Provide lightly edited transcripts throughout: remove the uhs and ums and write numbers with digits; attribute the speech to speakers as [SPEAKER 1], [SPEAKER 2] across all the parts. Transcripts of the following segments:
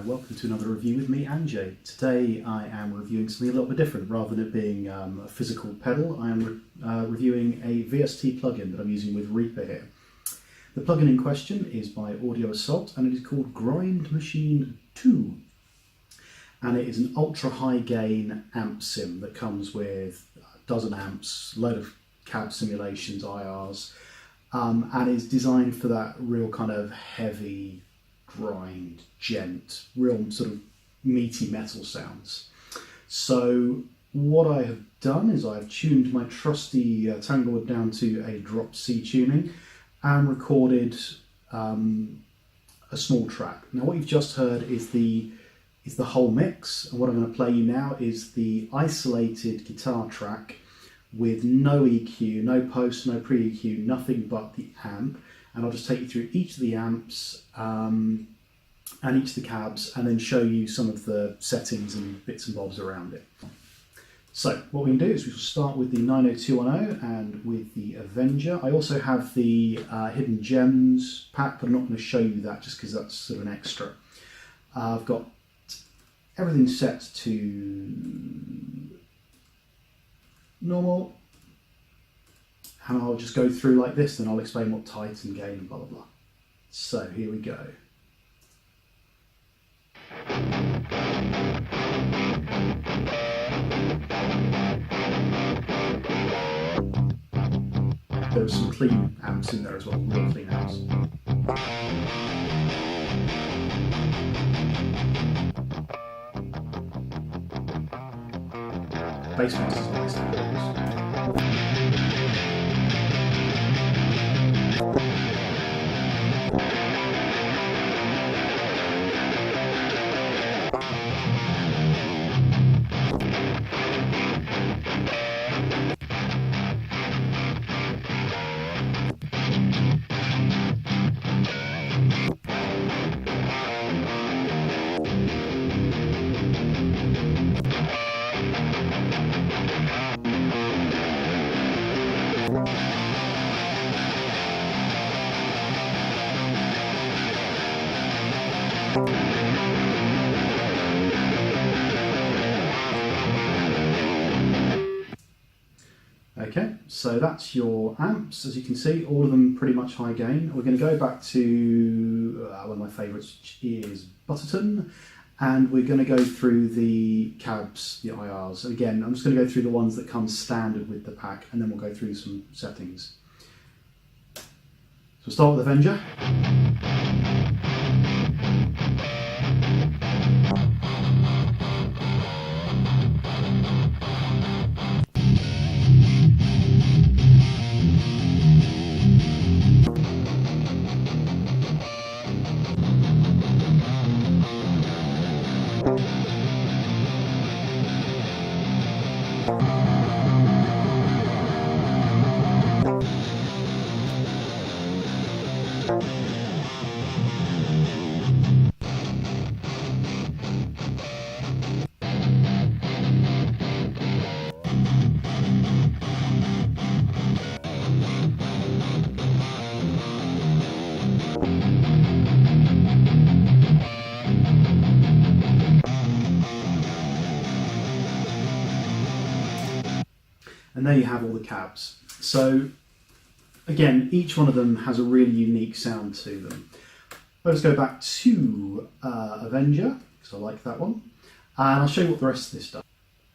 [SPEAKER 1] and welcome to another review with me, Anjay. Today I am reviewing something a little bit different. Rather than it being a physical pedal, I am reviewing a VST plugin that I'm using with Reaper here. The plugin in question is by Audio Assault and it is called Grind Machine 2. And it is an ultra high gain amp sim that comes with a dozen amps, a load of cab simulations, IRs, and is designed for that real kind of heavy grind, gent, real sort of meaty metal sounds. So what I have done is I've tuned my trusty Tanglewood down to a drop C tuning and recorded a small track. Now what you've just heard is the whole mix, and what I'm going to play you now is the isolated guitar track with no EQ, no post, no pre-EQ, nothing but the amp. And I'll just take you through each of the amps and each of the cabs and then show you some of the settings and bits and bobs around it. So what we can do is we will start with the 90210 and with the Avenger. I also have the Hidden Gems pack, but I'm not going to show you that just because that's sort of an extra. I've got everything set to normal. And I'll just go through like this, then I'll explain what tight and gain and blah blah blah. So here we go. There are some clean amps in there as well, real clean amps. Bassmaster is nice to use. Okay, so that's your amps. As you can see, all of them pretty much high gain. We're going to go back to one of my favourites, which is Butterton, and we're going to go through the cabs, the IRs. And again, I'm just going to go through the ones that come standard with the pack, and then we'll go through some settings. So we'll start with Avenger. And there you have all the cabs. So again, each one of them has a really unique sound to them. Let's go back to Avenger, because I like that one. And I'll show you what the rest of this does.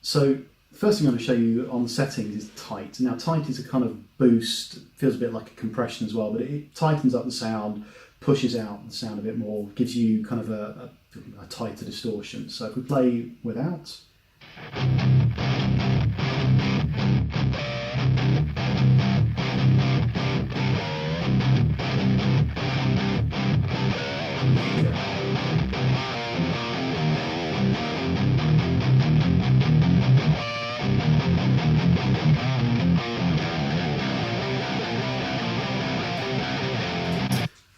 [SPEAKER 1] So the first thing I'm going to show you on the settings is tight. Now tight is a kind of boost, feels a bit like a compression as well, but it tightens up the sound, pushes out the sound a bit more, gives you kind of a tighter distortion. So if we play without,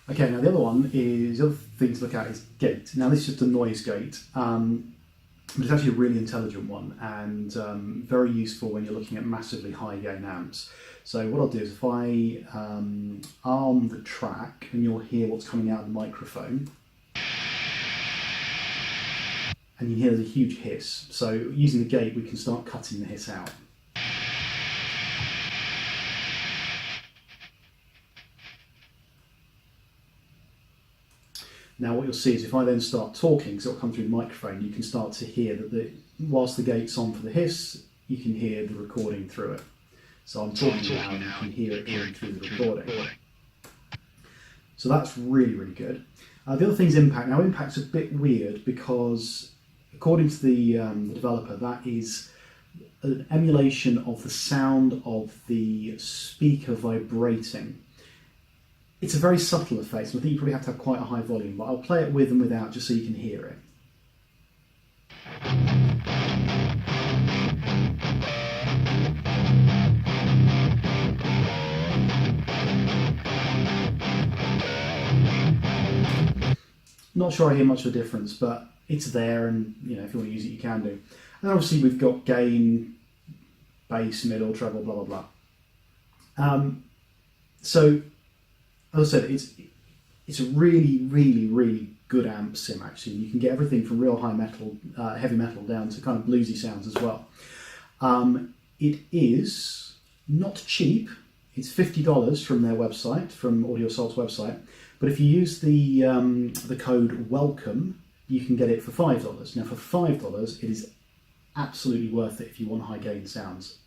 [SPEAKER 1] okay, now the other thing to look at is gate. Now this is just a noise gate, but it's actually a really intelligent one and very useful when you're looking at massively high gain amps. So what I'll do is if I arm the track, and you'll hear what's coming out of the microphone. and you hear there's a huge hiss. So using the gate, we can start cutting the hiss out. Now what you'll see is if I then start talking, so it'll come through the microphone, you can start to hear that whilst the gate's on for the hiss, you can hear the recording through it. So I'm talking now and you can hear it going through the recording. So that's really, really good. The other thing is impact. Now impact's a bit weird because according to the developer, that is an emulation of the sound of the speaker vibrating. It's a very subtle effect, so I think you probably have to have quite a high volume, but I'll play it with and without just so you can hear it. Not sure I hear much of a difference, but it's there, and if you want to use it, you can do. And obviously we've got gain, bass, middle, treble, blah blah blah. So as I said, it's a really, really, really good amp sim. Actually, you can get everything from real high metal, heavy metal, down to kind of bluesy sounds as well. It is not cheap. It's $50 from their website, from Audio Assault's website. But if you use the code WELCOME, you can get it for $5. Now, for $5, it is absolutely worth it if you want high gain sounds.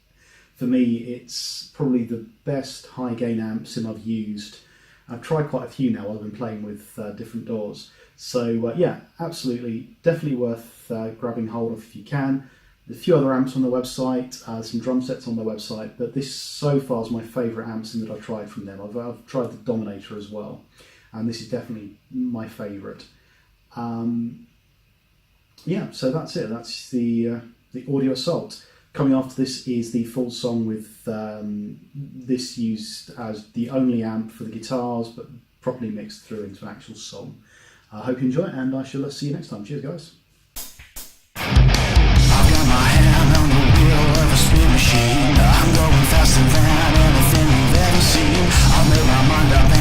[SPEAKER 1] For me, it's probably the best high gain amp sim I've used. I've tried quite a few now. I've been playing with different DAWs. So yeah, absolutely, definitely worth grabbing hold of if you can. There's a few other amps on the website, some drum sets on their website, but this so far is my favourite amp sim that I've tried from them. I've tried the Dominator as well, and this is definitely my favourite. Yeah, so that's it. That's the Audio Assault. Coming after this is the full song with this used as the only amp for the guitars, but properly mixed through into an actual song. I hope you enjoy it, and I shall see you next time. Cheers, guys.
[SPEAKER 2] I've got my hand on the wheel of a spin machine. I'm going faster than anything you've ever seen. I've made my mind up.